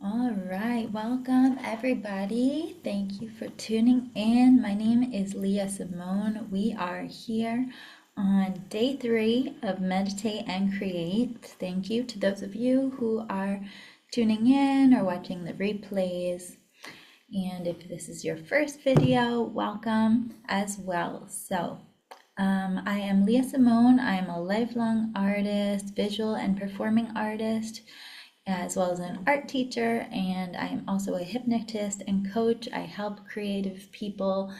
All right, welcome everybody. Thank you for tuning in. My name is Leah Simone. We are here on day 3 of Meditate and Create. Thank you to those of you who are tuning in or watching the replays. And if this is your first video, welcome as well. I am Leah Simone. I am a lifelong artist, visual and performing artist, as well as an art teacher, and I am also a hypnotist and coach. I help creative people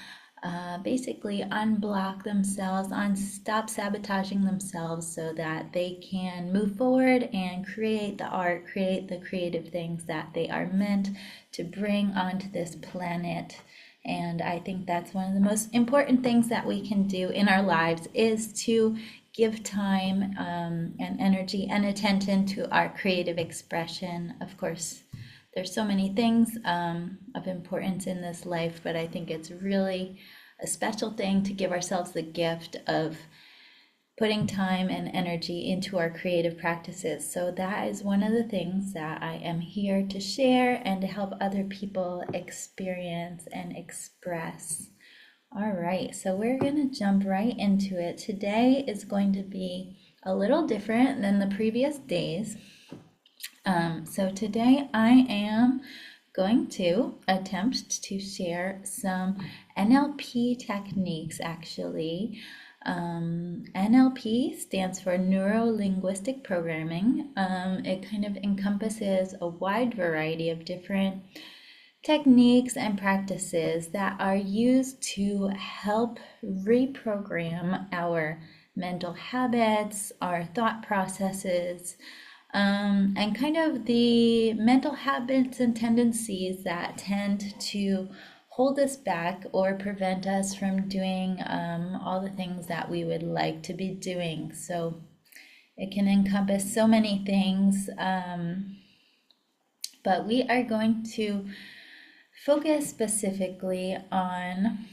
basically unblock themselves, stop sabotaging themselves so that they can move forward and create the art, create the creative things that they are meant to bring onto this planet. And I think that's one of the most important things that we can do in our lives is to give time and energy and attention to our creative expression. Of course, there's so many things of importance in this life, but I think it's really a special thing to give ourselves the gift of putting time and energy into our creative practices. So that is one of the things that I am here to share and to help other people experience and express. All right, so we're going to jump right into it. Today is going to be a little different than the previous days. So today I am going to attempt to share some NLP techniques, actually. NLP stands for Neuro-Linguistic Programming. It kind of encompasses a wide variety of different techniques and practices that are used to help reprogram our mental habits, our thought processes, and kind of the mental habits and tendencies that tend to hold us back or prevent us from doing all the things that we would like to be doing. So it can encompass so many things, but we are going to focus specifically on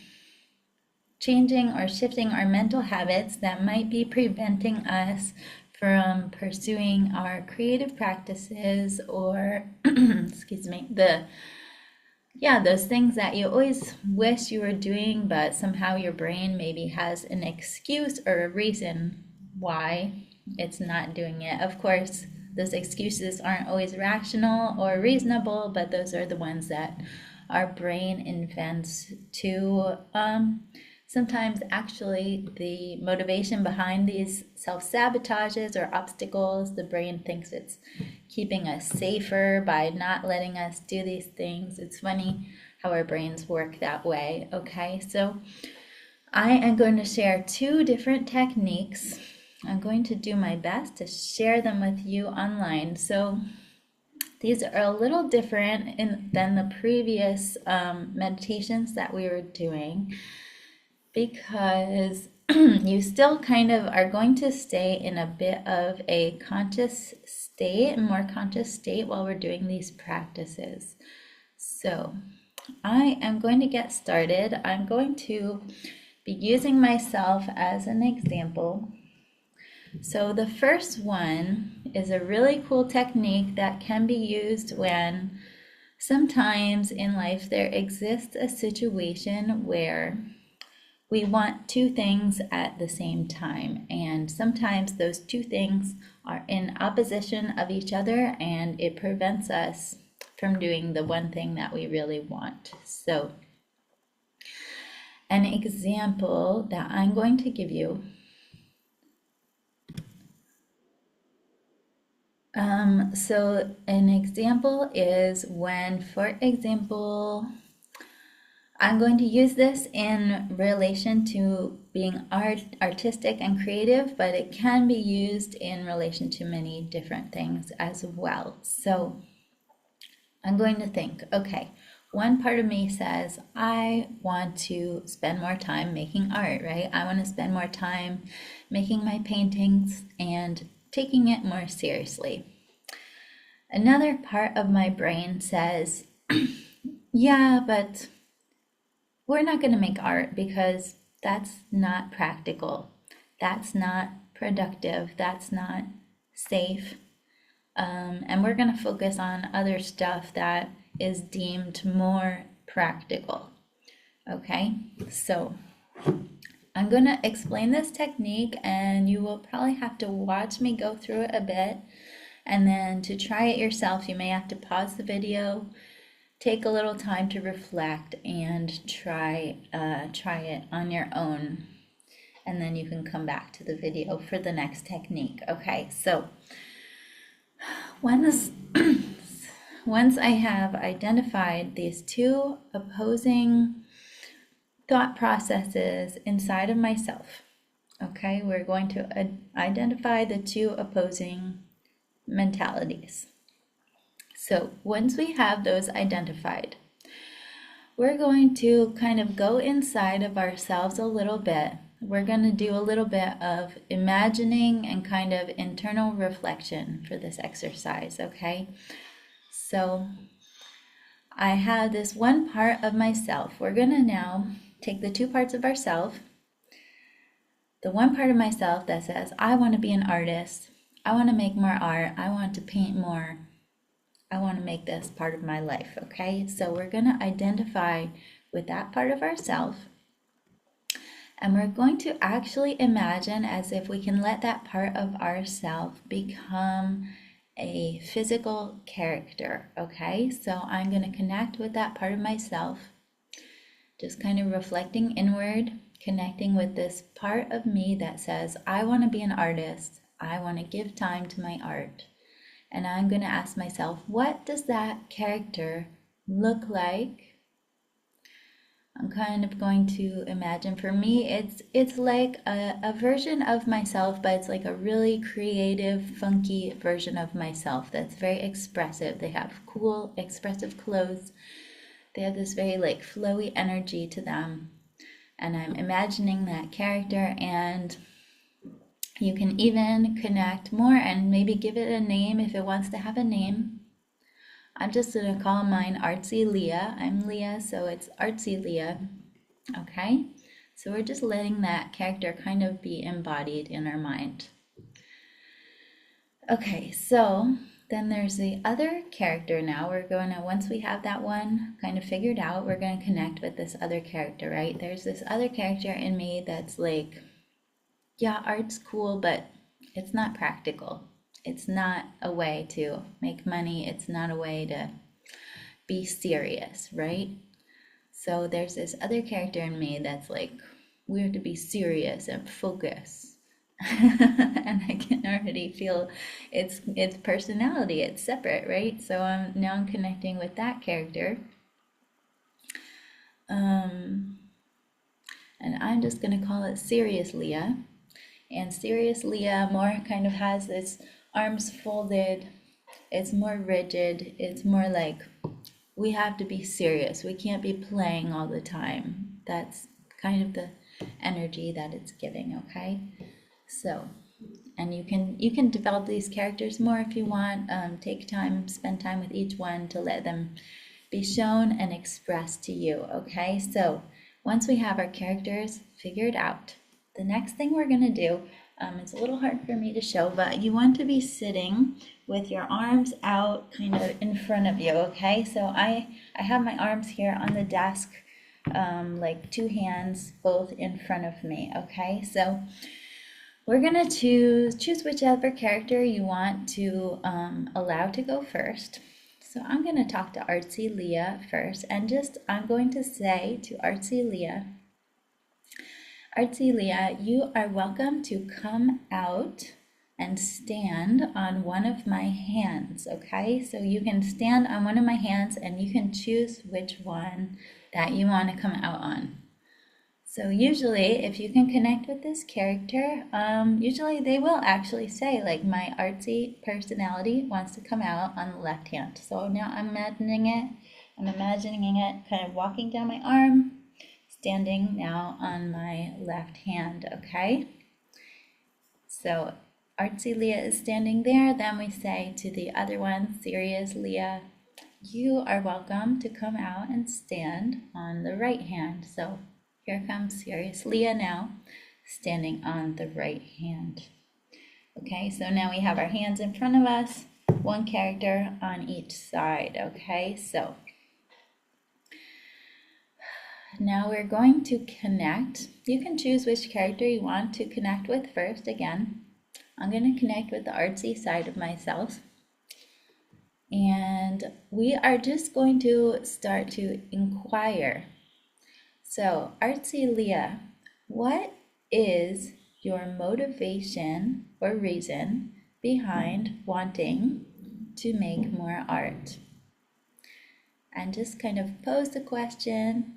changing or shifting our mental habits that might be preventing us from pursuing our creative practices or excuse me, those things that you always wish you were doing, but somehow your brain maybe has an excuse or a reason why it's not doing it. Of course, those excuses aren't always rational or reasonable, but those are the ones that our brain invents to sometimes actually the motivation behind these self-sabotages or obstacles. The brain thinks it's keeping us safer by not letting us do these things. It's funny how our brains work that way. Okay, so I am going to share 2 different techniques. I'm going to do my best to share them with you online. So these are a little different than the previous meditations that we were doing, because you still kind of are going to stay in a bit of a conscious state, a more conscious state while we're doing these practices. So I am going to get started. I'm going to be using myself as an example. So the first one is a really cool technique that can be used when sometimes in life there exists a situation where we want 2 things at the same time, and sometimes those 2 things are in opposition of each other, and it prevents us from doing the one thing that we really want. So an example that I'm going to give you, so an example is when, for example, I'm going to use this in relation to being artistic and creative, but it can be used in relation to many different things as well. So I'm going to think, okay, one part of me says, I want to spend more time making art, right? I want to spend more time making my paintings and taking it more seriously. Another part of my brain says, yeah, but we're not going to make art because that's not practical. That's not productive. That's not safe. And we're going to focus on other stuff that is deemed more practical. Okay, so I'm going to explain this technique, and you will probably have to watch me go through it a bit. And then to try it yourself, you may have to pause the video, take a little time to reflect, and try it on your own. And then you can come back to the video for the next technique. Okay, so once I have identified these two opposing thought processes inside of myself, okay, we're going to identify the two opposing mentalities. So once we have those identified, we're going to kind of go inside of ourselves a little bit. We're going to do a little bit of imagining and kind of internal reflection for this exercise, okay? So I have this one part of myself. We're going to now take the two parts of ourself. The one part of myself that says, I want to be an artist. I want to make more art. I want to paint more. I want to make this part of my life, okay? So we're going to identify with that part of ourself, and we're going to actually imagine as if we can let that part of ourself become a physical character, okay? So I'm going to connect with that part of myself, just kind of reflecting inward, connecting with this part of me that says, I want to be an artist. I want to give time to my art. And I'm going to ask myself, what does that character look like? I'm kind of going to imagine, for me, it's like a version of myself, but it's like a really creative, funky version of myself that's very expressive. They have cool, expressive clothes. They have this very like flowy energy to them. And I'm imagining that character, and you can even connect more and maybe give it a name if it wants to have a name. I'm just going to call mine Artsy Leah. I'm Leah, so it's Artsy Leah. Okay? So we're just letting that character kind of be embodied in our mind. Okay, so then there's the other character now. We're going to, once we have that one kind of figured out, we're going to connect with this other character, right? There's this other character in me that's like, yeah, art's cool, but it's not practical. It's not a way to make money. It's not a way to be serious, right? So there's this other character in me that's like, we have to be serious and focus. And I can already feel its personality. It's separate, right? So I'm connecting with that character. And I'm just going to call it Serious Leah. And Serious Leah more kind of has its arms folded. It's more rigid. It's more like, we have to be serious. We can't be playing all the time. That's kind of the energy that it's giving, okay? So, and you can develop these characters more if you want. Take time, spend time with each one to let them be shown and expressed to you, okay? So once we have our characters figured out, the next thing we're going to do, it's a little hard for me to show, but you want to be sitting with your arms out kind of in front of you, okay? So I have my arms here on the desk, like two hands both in front of me, okay? So we're going to choose whichever character you want to allow to go first. So I'm going to talk to Artsy Leah first, and I'm going to say to Artsy Leah, Artsy Leah, you are welcome to come out and stand on one of my hands, okay? So you can stand on one of my hands and you can choose which one that you want to come out on. So usually if you can connect with this character, usually they will actually say like, my artsy personality wants to come out on the left hand. So now I'm imagining it kind of walking down my arm, standing now on my left hand, okay? So Artsy Leah is standing there. Then we say to the other one, Serious Leah, you are welcome to come out and stand on the right hand. So here comes Serious Leah now, standing on the right hand. Okay, so now we have our hands in front of us. one character on each side, okay? So now we're going to connect. You can choose which character you want to connect with first. Again, I'm going to connect with the artsy side of myself. And we are just going to start to inquire. So, artsy Leah, what is your motivation or reason behind wanting to make more art? And just kind of pose the question,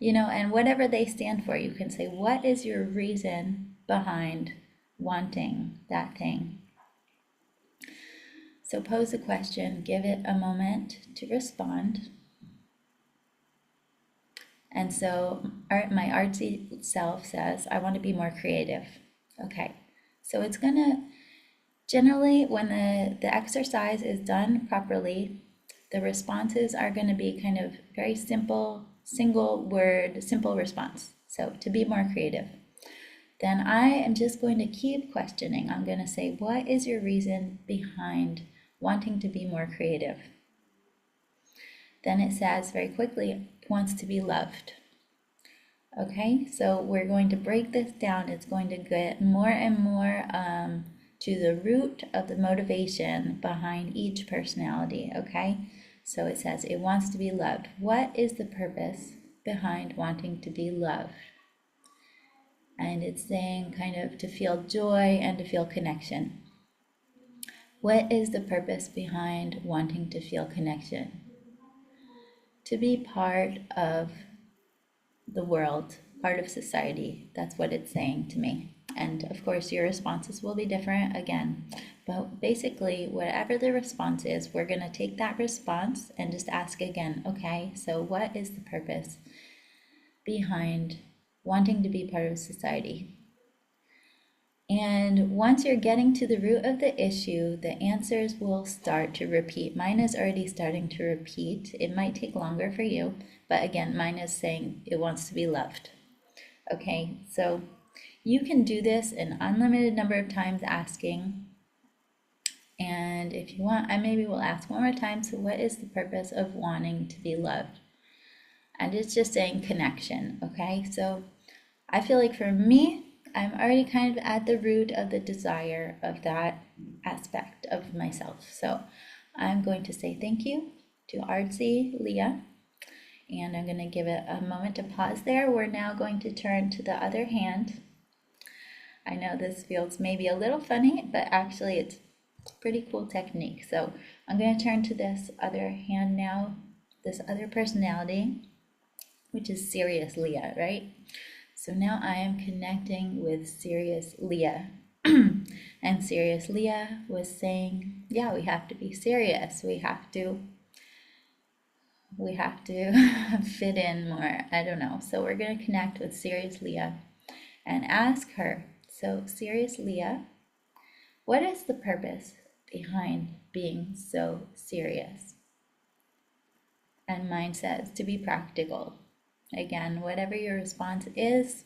and whatever they stand for, you can say, what is your reason behind wanting that thing? So pose the question, give it a moment to respond. And so my artsy self says, I want to be more creative. Okay, so it's going to, generally, when the exercise is done properly, the responses are going to be kind of very simple, single word, simple response. So to be more creative. Then I am just going to keep questioning. I'm going to say, what is your reason behind wanting to be more creative? Then it says very quickly, wants to be loved. Okay, so we're going to break this down. It's going to get more and more to the root of the motivation behind each personality, okay? So it says it wants to be loved. What is the purpose behind wanting to be loved? And it's saying kind of to feel joy and to feel connection. What is the purpose behind wanting to feel connection? To be part of the world, part of society. That's what it's saying to me. And of course, your responses will be different again. But basically, whatever the response is, we're going to take that response and just ask again, okay, so what is the purpose behind wanting to be part of society? And once you're getting to the root of the issue, the answers will start to repeat. Mine is already starting to repeat. It might take longer for you, but again, mine is saying it wants to be loved. Okay, so you can do this an unlimited number of times asking. And if you want, I maybe will ask one more time. So what is the purpose of wanting to be loved? And it's just saying connection, okay? So I feel like for me, I'm already kind of at the root of the desire of that aspect of myself. So I'm going to say thank you to Artsy Leah, and I'm going to give it a moment to pause there. We're now going to turn to the other hand. I know this feels maybe a little funny, but actually it's a pretty cool technique. So I'm going to turn to this other hand now, this other personality, which is Serious Leah, right? So now I am connecting with Serious Leah. And Serious Leah was saying, yeah, we have to be serious. We have to fit in more. I don't know. So we're going to connect with Serious Leah and ask her, so Serious Leah, what is the purpose behind being so serious? And mine says to be practical. Again, whatever your response is,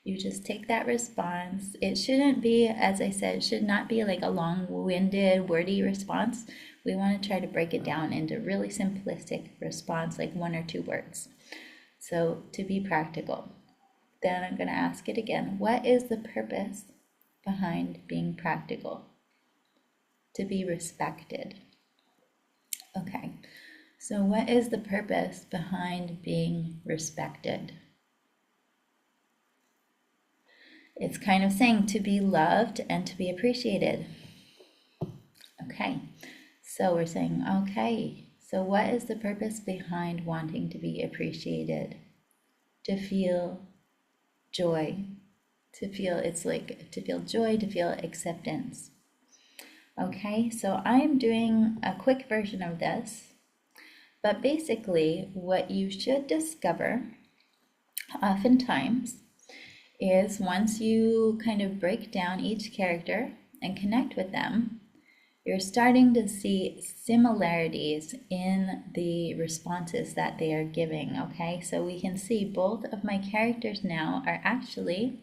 you just take that response. It shouldn't be, as I said, it should not be like a long-winded, wordy response. We want to try to break it down into really simplistic response, like 1 or 2 words. So to be practical. Then I'm going to ask it again. What is the purpose behind being practical? To be respected. Okay. So what is the purpose behind being respected? It's kind of saying to be loved and to be appreciated. Okay, so we're saying, okay, so what is the purpose behind wanting to be appreciated? To feel joy, to feel joy, to feel acceptance. Okay, so I'm doing a quick version of this. But basically, what you should discover oftentimes is once you kind of break down each character and connect with them, you're starting to see similarities in the responses that they are giving, okay? So we can see both of my characters now are actually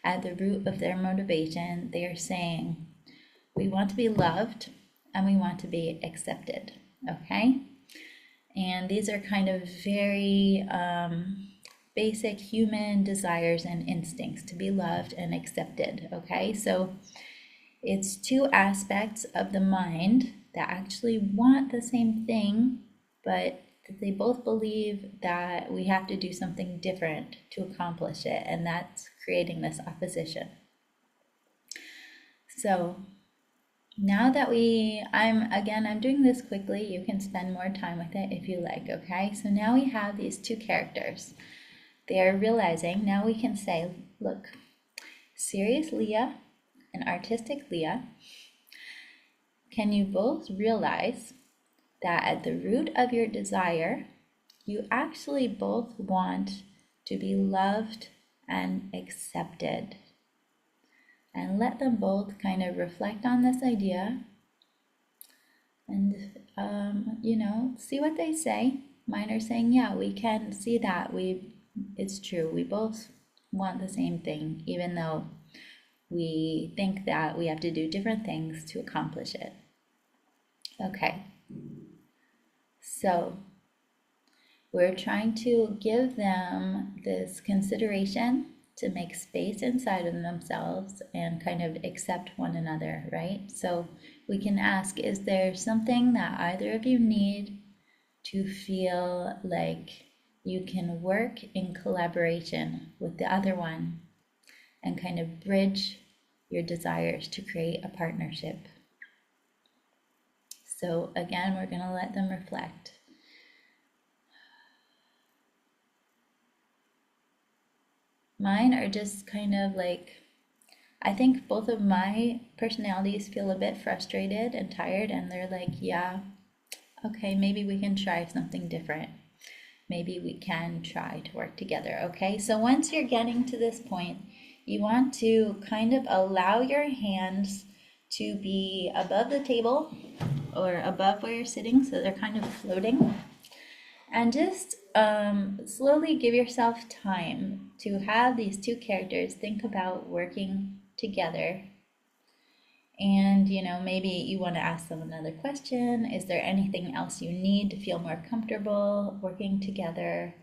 at the root of their motivation. They are saying, we want to be loved, and we want to be accepted, okay? And these are kind of very basic human desires and instincts to be loved and accepted, okay? So it's two aspects of the mind that actually want the same thing, but they both believe that we have to do something different to accomplish it, and that's creating this opposition. So now that I'm doing this quickly, you can spend more time with it if you like, okay? So now we have these two characters. They are realizing, now we can say, look, serious Leah and artistic Leah, can you both realize that at the root of your desire, you actually both want to be loved and accepted? And let them both kind of reflect on this idea and, see what they say. Mine are saying, yeah, we can see that. It's true. We both want the same thing, even though we think that we have to do different things to accomplish it. Okay. So we're trying to give them this consideration to make space inside of themselves and kind of accept one another, right? So we can ask, is there something that either of you need to feel like you can work in collaboration with the other one and kind of bridge your desires to create a partnership? So again, we're going to let them reflect. Mine are just kind of like, I think both of my personalities feel a bit frustrated and tired, and they're like, yeah, okay, maybe we can try something different. Maybe we can try to work together, okay? So once you're getting to this point, you want to kind of allow your hands to be above the table or above where you're sitting, so they're kind of floating. And just slowly give yourself time to have these two characters think about working together. And, maybe you want to ask them another question. Is there anything else you need to feel more comfortable working together?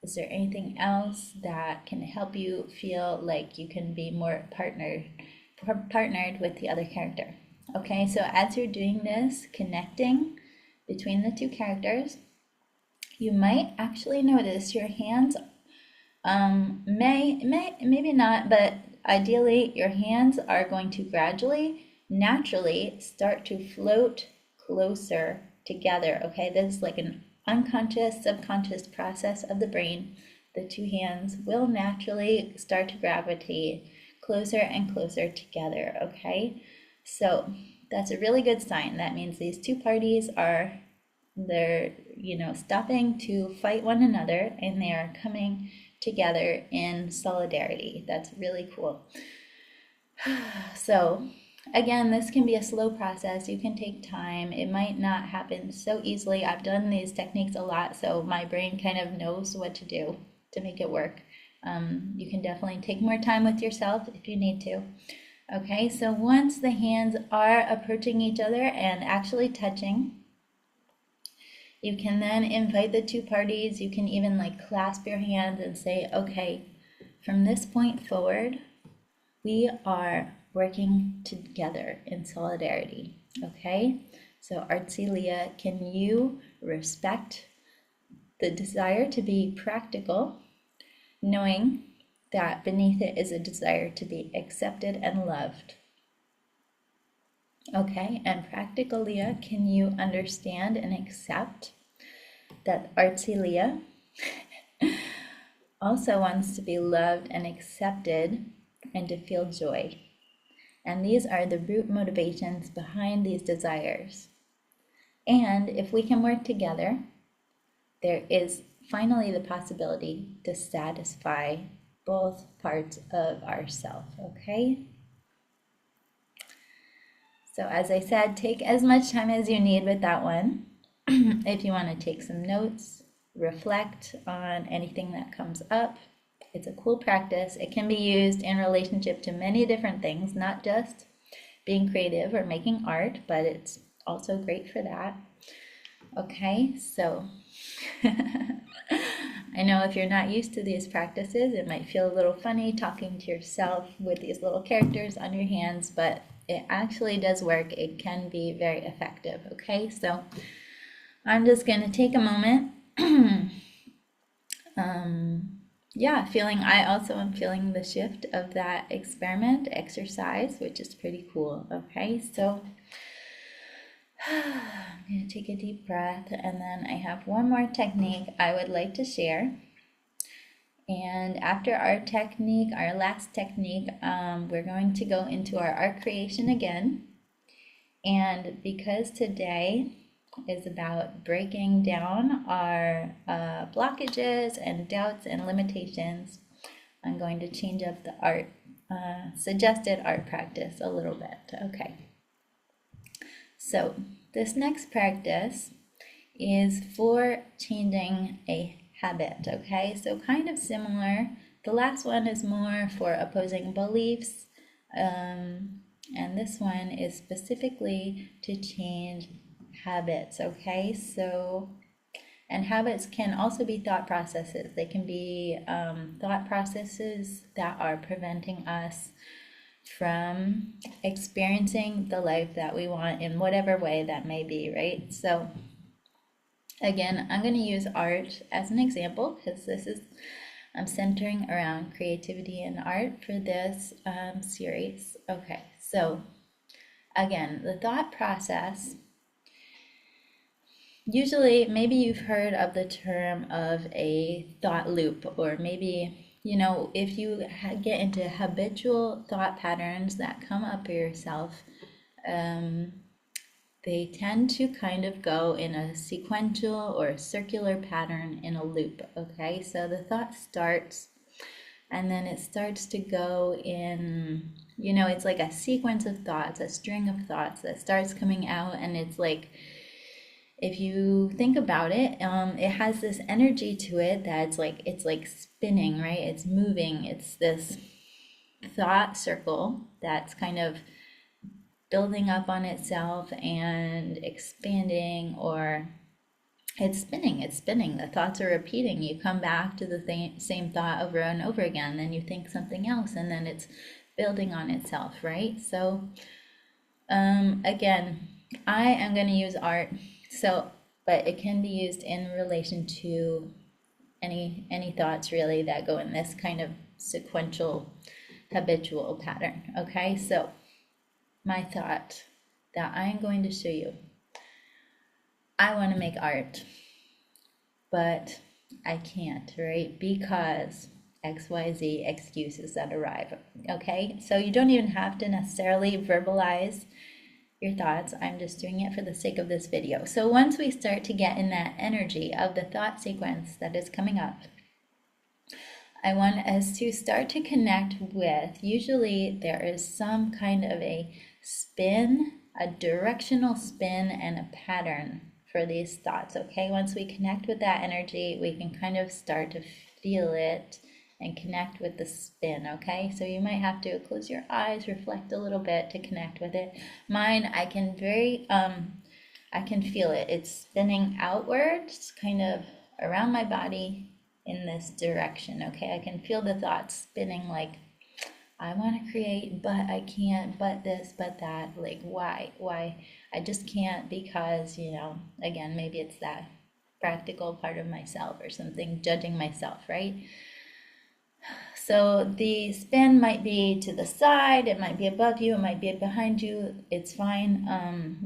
Is there anything else that can help you feel like you can be more partnered with the other character? Okay, so as you're doing this, connecting between the two characters, you might actually notice your hands maybe not, but ideally your hands are going to gradually, naturally start to float closer together, okay? This is like an unconscious, subconscious process of the brain. The two hands will naturally start to gravitate closer and closer together, okay? So that's a really good sign. That means these two parties they're stopping to fight one another, and they are coming together in solidarity. That's really cool. So again, this can be a slow process. You can take time. It might not happen so easily. I've done these techniques a lot, so my brain kind of knows what to do to make it work. You can definitely take more time with yourself if you need to. Okay, so once the hands are approaching each other and actually touching, you can then invite the two parties. You can even clasp your hands and say, okay, from this point forward, we are working together in solidarity, okay? So Artsy Leah, can you respect the desire to be practical, knowing that beneath it is a desire to be accepted and loved? Okay, and practical Leah, can you understand and accept that Artsy Leah also wants to be loved and accepted and to feel joy? And these are the root motivations behind these desires. And if we can work together, there is finally the possibility to satisfy both parts of ourself, okay? So as I said, take as much time as you need with that one. If you want to take some notes, reflect on anything that comes up. It's a cool practice. It can be used in relationship to many different things, not just being creative or making art, but it's also great for that. Okay, so I know if you're not used to these practices, it might feel a little funny talking to yourself with these little characters on your hands, but it actually does work. It can be very effective. Okay, so I'm just going to take a moment. I also am feeling the shift of that experiment exercise, which is pretty cool. Okay, so I'm going to take a deep breath, and then I have one more technique I would like to share. And after our technique, our last technique, we're going to go into our art creation again. And because today is about breaking down our blockages and doubts and limitations, I'm going to change up the art, suggested art practice a little bit. Okay. So this next practice is for changing a habit, okay? So kind of similar. The last one is more for opposing beliefs, and this one is specifically to change habits, okay? So, and habits can also be thought processes. They can be thought processes that are preventing us from experiencing the life that we want in whatever way that may be, right? So again, I'm going to use art as an example because I'm centering around creativity and art for this series. Okay, so again, the thought process, usually maybe you've heard of the term of a thought loop, or maybe if you get into habitual thought patterns that come up for yourself, they tend to kind of go in a sequential or circular pattern in a loop, okay? So the thought starts, and then it starts to go in, it's like a sequence of thoughts, a string of thoughts that starts coming out, and it's like, if you think about it, it has this energy to it that's like, it's like spinning, right? It's moving. It's this thought circle that's kind of building up on itself and expanding, or it's spinning. The thoughts are repeating. You come back to the same thought over and over again, then you think something else, and then it's building on itself, right? So again, I am going to use art, but it can be used in relation to any thoughts really that go in this kind of sequential habitual pattern. Okay, so my thought that I am going to show you, I want to make art, but I can't, right? Because XYZ excuses that arrive. Okay, so you don't even have to necessarily verbalize your thoughts. I'm just doing it for the sake of this video. So once we start to get in that energy of the thought sequence that is coming up, I want us to start to connect with, usually there is some kind of a spin, a directional spin, and a pattern for these thoughts, okay? Once we connect with that energy, we can kind of start to feel it and connect with the spin, okay? So you might have to close your eyes, reflect a little bit to connect with it. Mine, I can feel it. It's spinning outwards, kind of around my body in this direction, okay? I can feel the thoughts spinning like, I want to create, but I can't, but this, but that, like, why? I just can't because, again, maybe it's that practical part of myself or something, judging myself, right? So the spin might be to the side, it might be above you, it might be behind you, it's fine.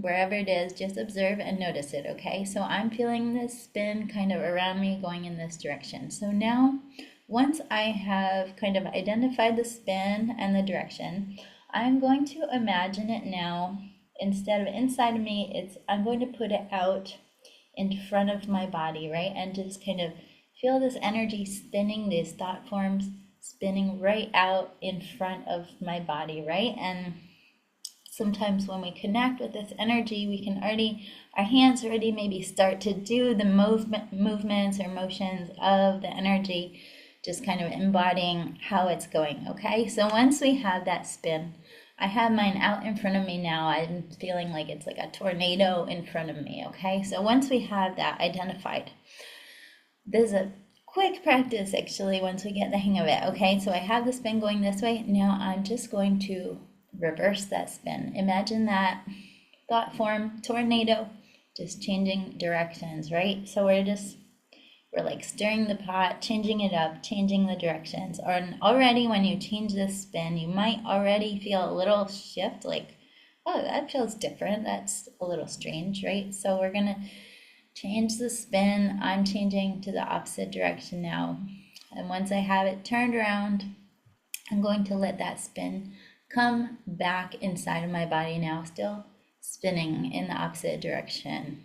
Wherever it is, just observe and notice it, okay? So I'm feeling this spin kind of around me going in this direction. So now, once I have kind of identified the spin and the direction, I'm going to imagine it now, instead of inside of me, I'm going to put it out in front of my body, right? And just kind of feel this energy spinning, these thought forms spinning right out in front of my body, right? And sometimes when we connect with this energy, we can our hands already maybe start to do the movements or motions of the energy, just kind of embodying how it's going, okay? So once we have that spin, I have mine out in front of me now. I'm feeling like it's like a tornado in front of me, okay? So once we have that identified, there's a quick practice actually once we get the hang of it, okay? So I have the spin going this way. Now I'm just going to reverse that spin. Imagine that thought form, tornado, just changing directions, right? So we're like stirring the pot, changing it up, changing the directions. Or already when you change the spin, you might already feel a little shift, like, oh, that feels different. That's a little strange, right? So we're gonna change the spin. I'm changing to the opposite direction now. And once I have it turned around, I'm going to let that spin come back inside of my body now, still spinning in the opposite direction.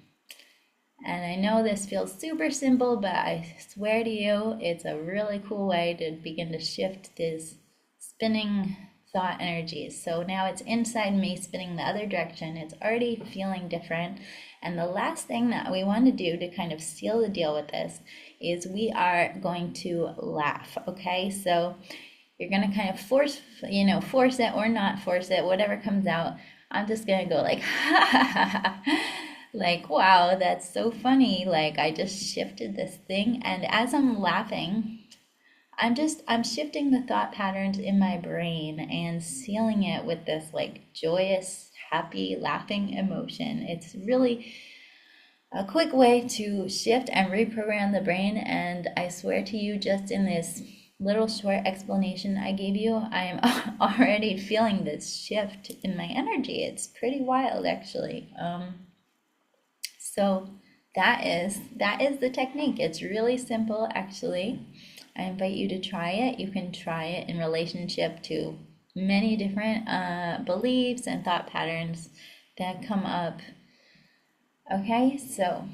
And I know this feels super simple, but I swear to you, it's a really cool way to begin to shift these spinning thought energies. So now it's inside me spinning the other direction. It's already feeling different. And the last thing that we want to do to kind of seal the deal with this is we are going to laugh, okay? So you're going to kind of force it or not force it, whatever comes out. I'm just going to go like, ha ha ha ha. Like, wow, that's so funny. Like, I just shifted this thing. And as I'm laughing, I'm shifting the thought patterns in my brain and sealing it with this like joyous, happy, laughing emotion. It's really a quick way to shift and reprogram the brain. And I swear to you, just in this little short explanation I gave you, I am already feeling this shift in my energy. It's pretty wild, actually. So that is the technique. It's really simple, actually. I invite you to try it. You can try it in relationship to many different beliefs and thought patterns that come up. Okay, so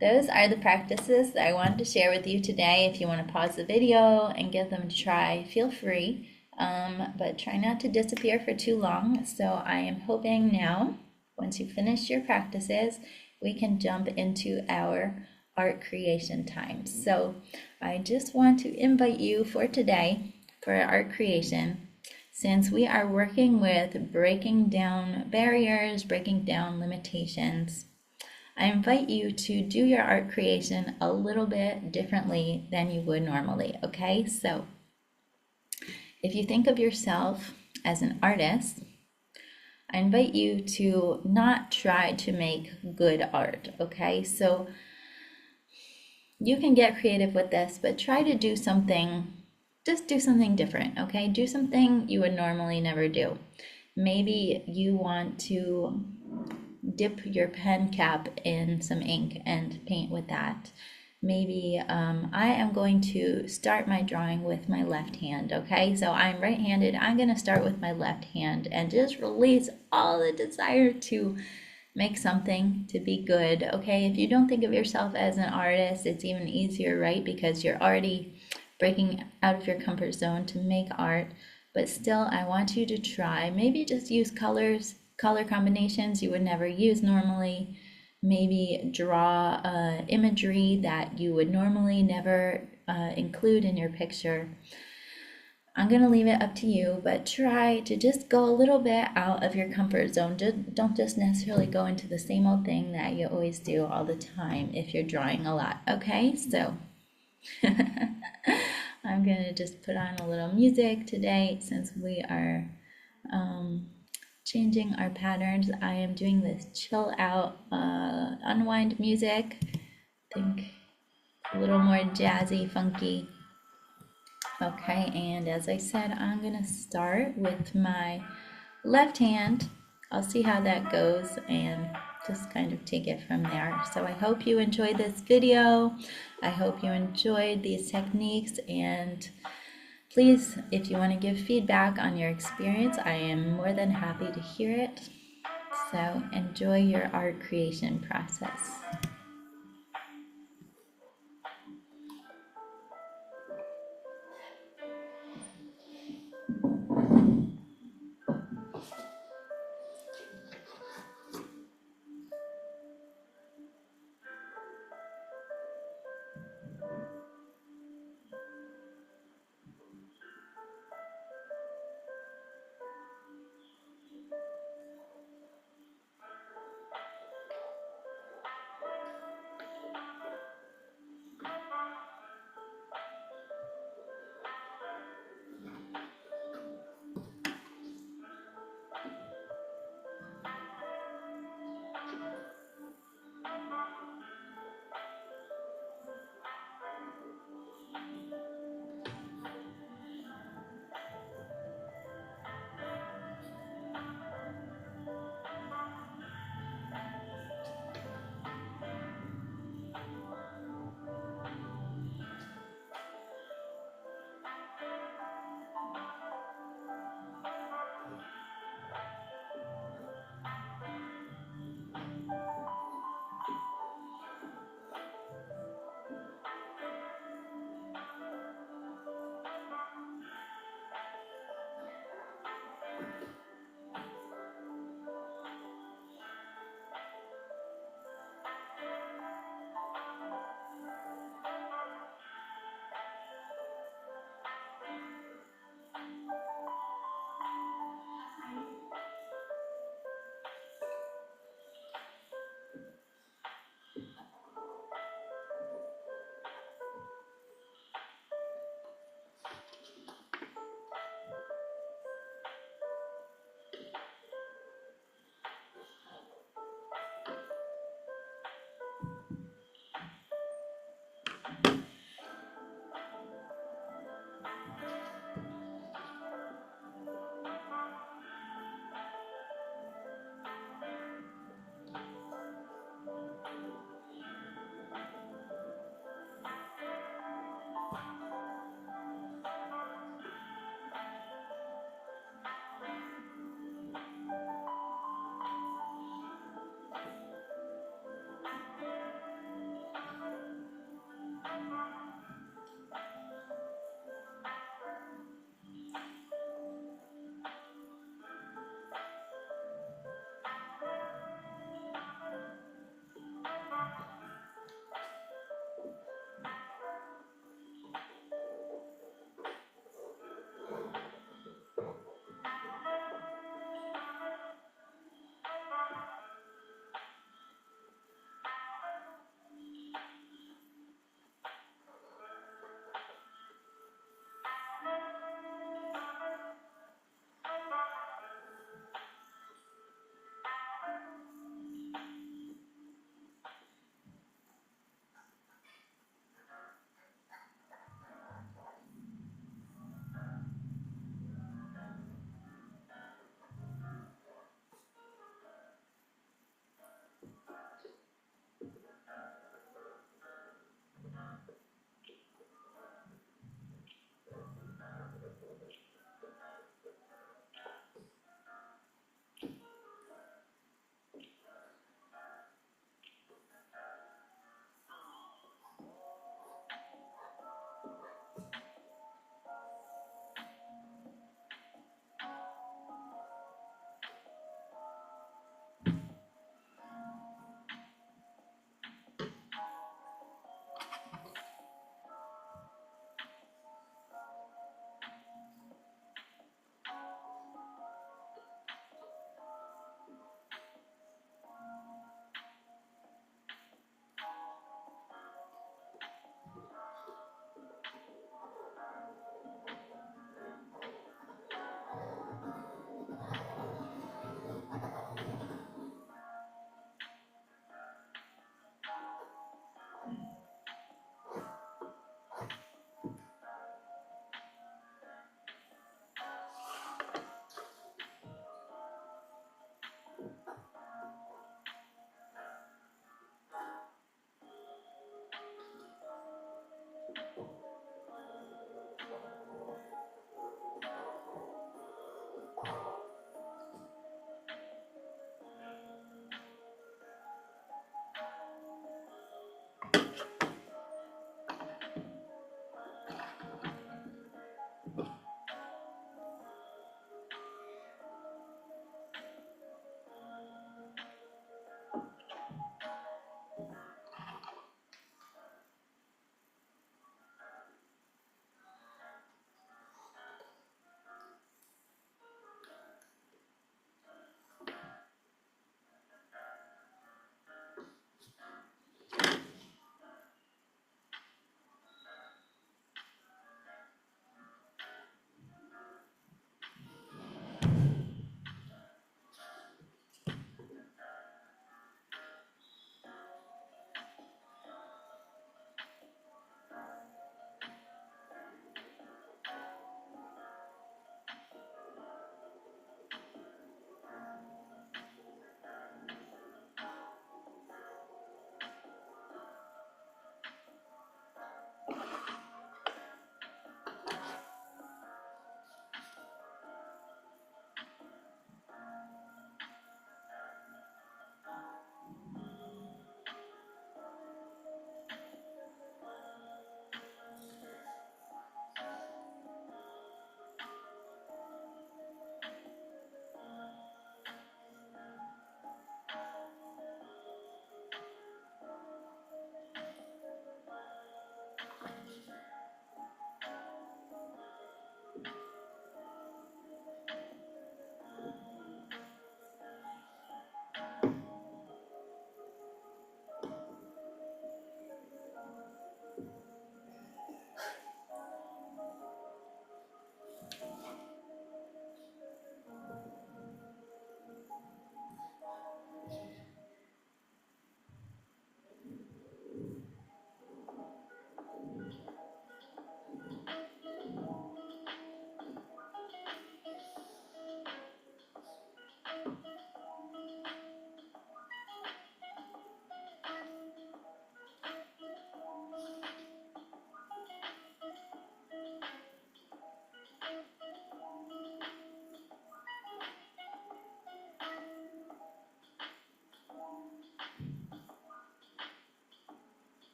those are the practices that I wanted to share with you today. If you want to pause the video and give them a try, feel free. But try not to disappear for too long. So I am hoping now, once you finish your practices, we can jump into our art creation time. So I just want to invite you for today for art creation, since we are working with breaking down barriers, breaking down limitations. I invite you to do your art creation a little bit differently than you would normally, okay? So if you think of yourself as an artist, I invite you to not try to make good art, okay? So you can get creative with this, but try to do something, just do something different, okay? Do something you would normally never do. Maybe you want to dip your pen cap in some ink and paint with that. Maybe I am going to start my drawing with my left hand, okay? So I'm right-handed. I'm going to start with my left hand and just release all the desire to make something, to be good, okay? If you don't think of yourself as an artist, it's even easier, right? Because you're already breaking out of your comfort zone to make art. But still, I want you to try. Maybe just use color combinations you would never use normally. Maybe draw imagery that you would normally never include in your picture. I'm going to leave it up to you, but try to just go a little bit out of your comfort zone. Don't just necessarily go into the same old thing that you always do all the time if you're drawing a lot, okay? So I'm going to just put on a little music today since we are changing our patterns. I am doing this chill out, unwind music. Think a little more jazzy, funky. Okay, and as I said, I'm gonna start with my left hand. I'll see how that goes and just kind of take it from there. So I hope you enjoyed this video. I hope you enjoyed these techniques, and please, if you want to give feedback on your experience, I am more than happy to hear it. So enjoy your art creation process.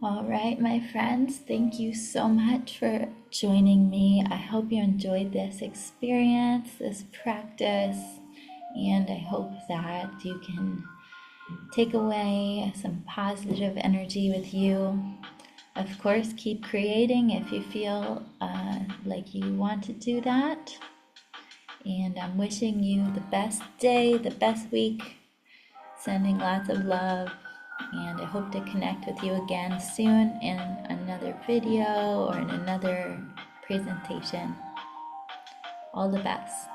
All right, my friends, thank you so much for joining me. I hope you enjoyed this experience, this practice, and I hope that you can take away some positive energy with you. Of course, keep creating if you feel like you want to do that. And I'm wishing you the best day, the best week, sending lots of love. And I hope to connect with you again soon in another video or in another presentation. All the best.